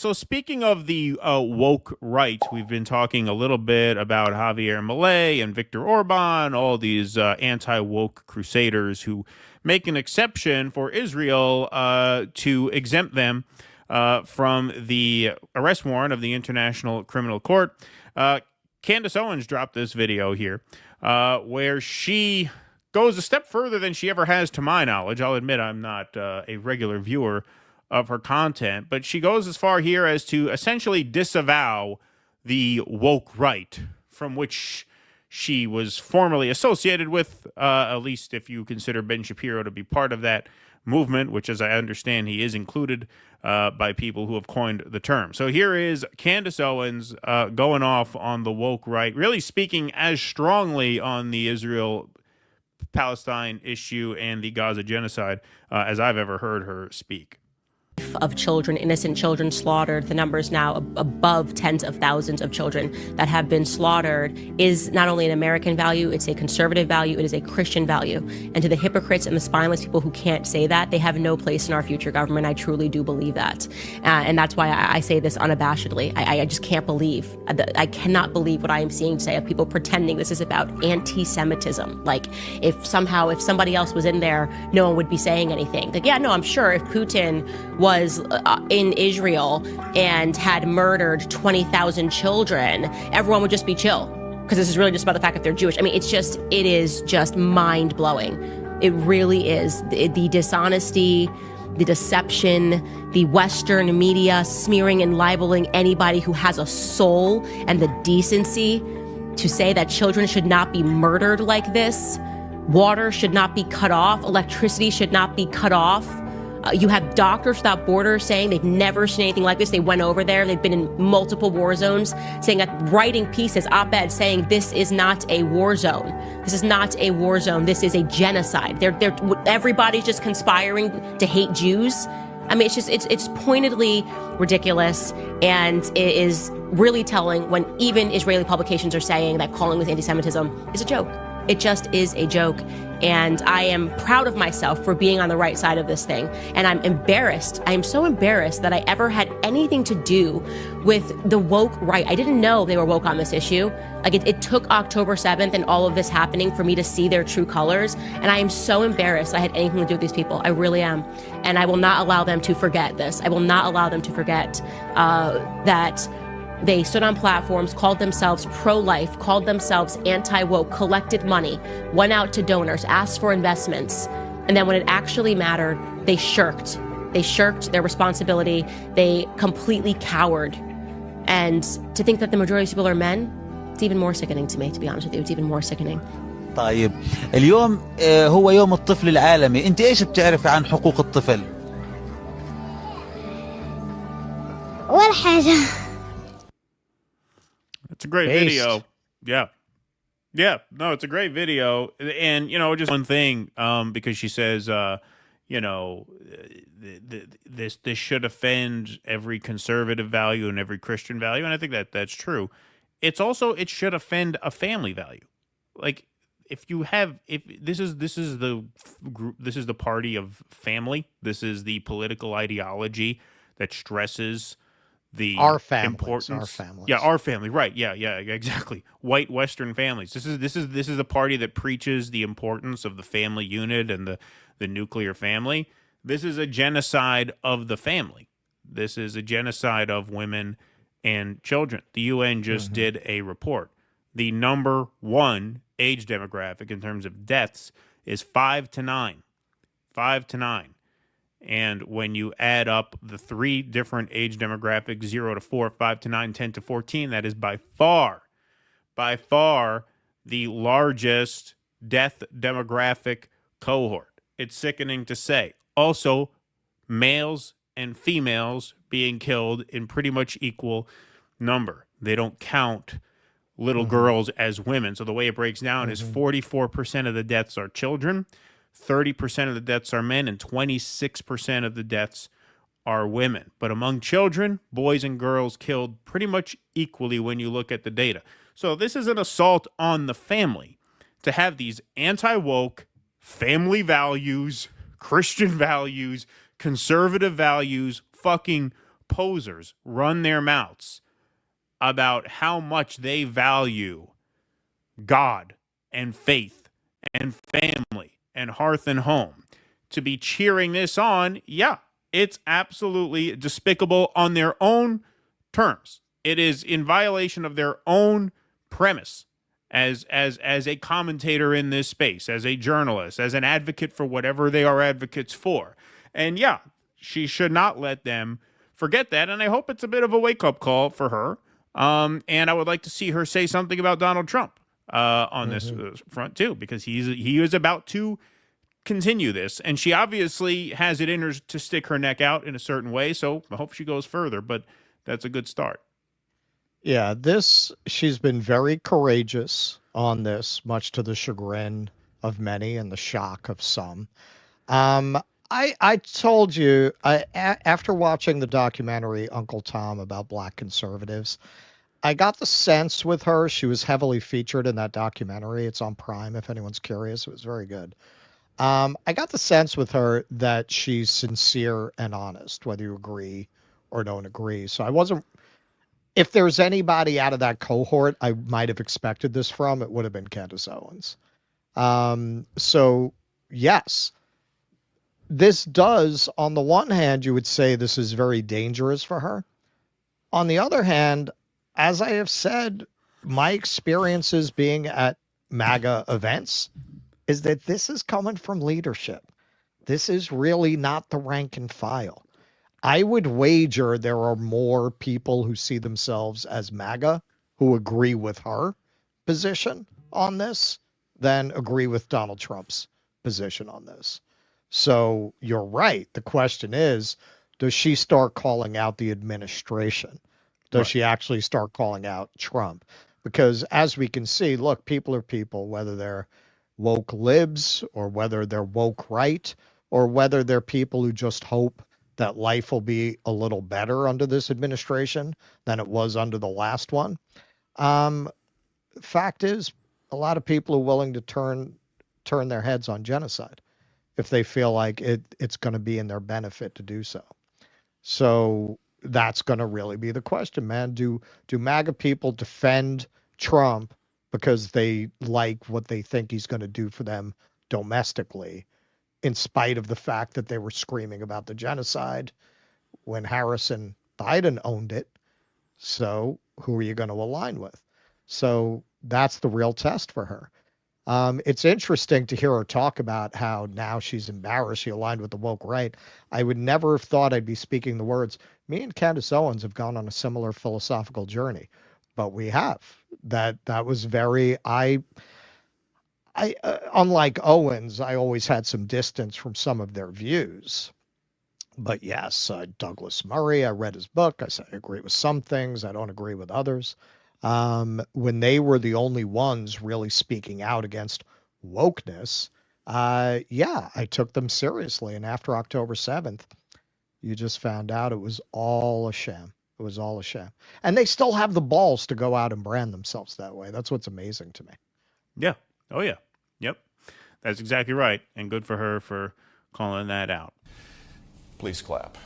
So speaking of the woke right, we've been talking a little bit about Javier Milei and Viktor Orban, all these anti-woke crusaders who make an exception for Israel to exempt them from the arrest warrant of the International Criminal Court. Candace Owens dropped this video here where she goes a step further than she ever has, to my knowledge. I'll admit I'm not a regular viewer of her content, but she goes as far here as to essentially disavow the woke right from which she was formerly associated with, at least if you consider Ben Shapiro to be part of that movement, which, as I understand, he is included by people who have coined the term. So here is Candace Owens going off on the woke right, really speaking as strongly on the Israel-Palestine issue and the Gaza genocide as I've ever heard her speak. Of children, innocent children slaughtered, the numbers now above tens of thousands of children that have been slaughtered, is not only an American value, it's a conservative value, it is a Christian value. And to the hypocrites and the spineless people who can't say that, they have no place in our future government. I truly do believe that. And that's why I say this unabashedly. I just can't believe, I cannot believe what I am seeing today of people pretending this is about anti-Semitism. Like, if somebody else was in there, no one would be saying anything. Like, yeah, no, I'm sure if Putin was in Israel and had murdered 20,000 children, everyone would just be chill, because this is really just about the fact that they're Jewish. I mean, it is just mind-blowing. It really is. The dishonesty, the deception, the Western media smearing and libeling anybody who has a soul, and the decency to say that children should not be murdered like this. Water should not be cut off. Electricity should not be cut off. You have Doctors Without Borders saying they've never seen anything like this. They went over there. They've been in multiple war zones, saying that, writing pieces, op-eds saying this is not a war zone. This is not a war zone. This is a genocide. Everybody's just conspiring to hate Jews. I mean, it's pointedly ridiculous, and it is really telling when even Israeli publications are saying that calling this anti-Semitism is a joke. It just is a joke. And I am proud of myself for being on the right side of this thing. And I'm embarrassed. I am so embarrassed that I ever had anything to do with the woke right. I didn't know they were woke on this issue. Like, it took October 7th and all of this happening for me to see their true colors. And I am so embarrassed I had anything to do with these people. I really am. And I will not allow them to forget this. I will not allow them to forget that they stood on platforms, called themselves pro-life, called themselves anti-woke, collected money, went out to donors, asked for investments. And then when it actually mattered, they shirked. They shirked their responsibility. They completely cowered. And to think that the majority of people are men, it's even more sickening to me, to be honest with you. It's even more sickening. طيب اليوم هو يوم الطفل العالمي. انت ايش بتعرف عن حقوق الطفل؟ ولا حاجة. It's a great video. Yeah. No, it's a great video. And, just one thing, because she says, this should offend every conservative value and every Christian value. And I think that's true. It should offend a family value. Like, if this is the party of family, this is the political ideology that stresses our families. Yeah, our family, right? Yeah, exactly. White Western families. This is the party that preaches the importance of the family unit and the nuclear family. This is a genocide of the family. This is a genocide of women and children. The UN just did a report. The number one age demographic in terms of deaths is 5 to 9. 5 to 9. And when you add up the three different age demographics, 0 to 4, 5 to 9, 10 to 14, that is by far the largest death demographic cohort. It's sickening to say. Also, males and females being killed in pretty much equal number. They don't count little girls as women. So the way it breaks down is 44% of the deaths are children, 30% of the deaths are men, and 26% of the deaths are women. But among children, boys and girls killed pretty much equally when you look at the data. So this is an assault on the family to have these anti-woke family values, Christian values, conservative values fucking posers run their mouths about how much they value God and faith and family and hearth and home, to be cheering this on, yeah, it's absolutely despicable on their own terms. It is in violation of their own premise as a commentator in this space, as a journalist, as an advocate for whatever they are advocates for. And yeah, she should not let them forget that. And I hope it's a bit of a wake-up call for her. And I would like to see her say something about Donald Trump on this front too, because he is about to continue this, and she obviously has it in her to stick her neck out in a certain way. So I hope she goes further, but that's a good start. Yeah, she's been very courageous on this, much to the chagrin of many and the shock of some. I told you, after watching the documentary Uncle Tom about Black conservatives, I got the sense with her, she was heavily featured in that documentary. It's on Prime if anyone's curious. It was very good. I got the sense with her that she's sincere and honest, whether you agree or don't agree. So I wasn't, if there's anybody out of that cohort I might have expected this from, it would have been Candace Owens. So yes, this does, on the one hand, you would say this is very dangerous for her. On the other hand, as I have said, my experiences being at MAGA events is that this is coming from leadership. This is really not the rank and file. I would wager there are more people who see themselves as MAGA who agree with her position on this than agree with Donald Trump's position on this. So you're right. The question is, does she start calling out the administration? Does she actually start calling out Trump? Because as we can see, look, people are people, whether they're woke libs or whether they're woke right or whether they're people who just hope that life will be a little better under this administration than it was under the last one. Fact is, a lot of people are willing to turn their heads on genocide if they feel like it's going to be in their benefit to do so. So that's going to really be the question, man. Do MAGA people defend Trump because they like what they think he's going to do for them domestically, in spite of the fact that they were screaming about the genocide when Harris and Biden owned it? So who are you going to align with? So that's the real test for her. It's interesting to hear her talk about how now she's embarrassed she aligned with the woke right. I would never have thought I'd be speaking the words. Me and Candace Owens have gone on a similar philosophical journey, but we have. That was very, unlike Owens, I always had some distance from some of their views. But yes, Douglas Murray, I read his book. I agree with some things. I don't agree with others. When they were the only ones really speaking out against wokeness, I took them seriously. And after October 7th, you just found out it was all a sham. It was all a sham. And they still have the balls to go out and brand themselves that way. That's what's amazing to me. Yeah. Oh, yeah. Yep. That's exactly right. And good for her for calling that out. Please clap.